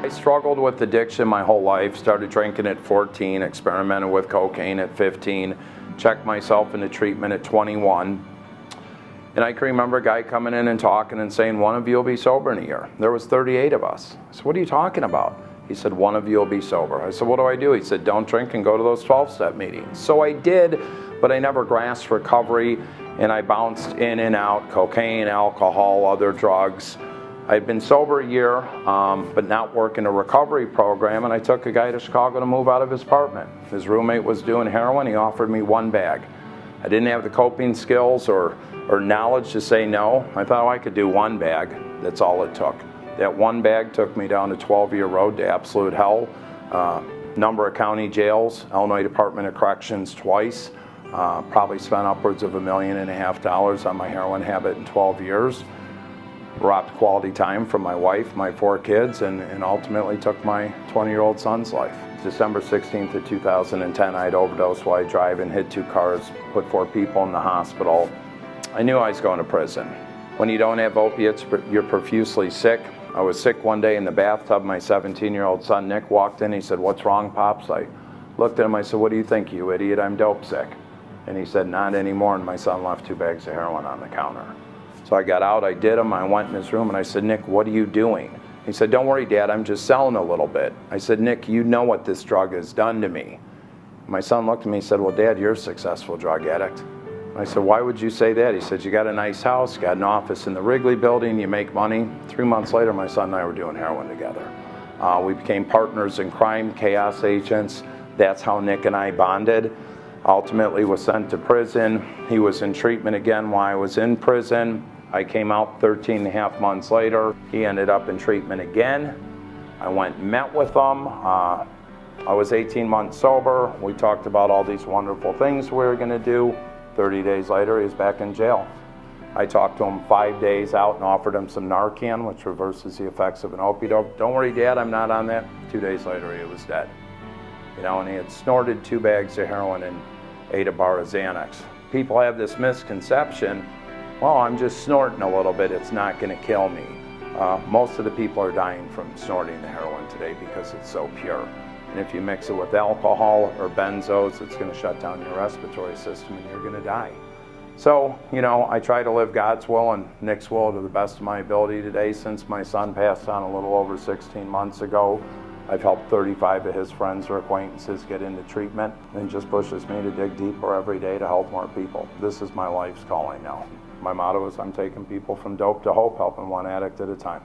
I struggled with addiction my whole life, started drinking at 14, experimented with cocaine at 15, checked myself into treatment at 21. And I can remember a guy coming in and talking and saying, one of you will be sober in a year. There was 38 of us. I said, what are you talking about? He said, one of you will be sober. I said, what do I do? He said, don't drink and go to those 12-step meetings. So I did, but I never grasped recovery, and I bounced in and out, cocaine, alcohol, other drugs. I'd been sober a year, but not working a recovery program, and I took a guy to Chicago to move out of his apartment. His roommate was doing heroin. He offered me one bag. I didn't have the coping skills or knowledge to say no. I thought, oh, I could do one bag. That's all it took. That one bag took me down a 12-year road to absolute hell. Number of county jails, Illinois Department of Corrections twice. Probably spent upwards of $1.5 million on my heroin habit in 12 years. Robbed quality time from my wife, my 4 kids, and ultimately took my 20-year-old son's life. December 16th of 2010, I had overdosed while driving, hit 2 cars, put 4 people in the hospital. I knew I was going to prison. When you don't have opiates, you're profusely sick. I was sick one day in the bathtub. My 17-year-old son, Nick, walked in. He said, what's wrong, Pops? I looked at him. I said, what do you think, you idiot? I'm dope sick. And he said, not anymore. And my son left 2 bags of heroin on the counter. So I got out, I did them. I went in his room and I said, Nick, what are you doing? He said, don't worry, Dad, I'm just selling a little bit. I said, Nick, you know what this drug has done to me. My son looked at me and said, well, Dad, you're a successful drug addict. I said, why would you say that? He said, you got a nice house, got an office in the Wrigley building, you make money. 3 months later, my son and I were doing heroin together. We became partners in crime, chaos agents. That's how Nick and I bonded. Ultimately was sent to prison. He was in treatment again while I was in prison. I came out 13 and a half months later. He ended up in treatment again. I went and met with him. I was 18 months sober. We talked about all these wonderful things we were gonna do. 30 days later, he was back in jail. I talked to him 5 days out and offered him some Narcan, which reverses the effects of an opioid. Don't worry, Dad, I'm not on that. 2 days later, he was dead. You know, and he had snorted 2 bags of heroin and ate a bar of Xanax. People have this misconception, well, I'm just snorting a little bit, it's not gonna kill me. Most of the people are dying from snorting the heroin today because it's so pure. And if you mix it with alcohol or benzos, it's going to shut down your respiratory system and you're going to die. So, you know, I try to live God's will and Nick's will to the best of my ability today. Since my son passed on a little over 16 months ago, I've helped 35 of his friends or acquaintances get into treatment, and just pushes me to dig deeper every day to help more people. This is my life's calling now. My motto is I'm taking people from dope to hope, helping one addict at a time.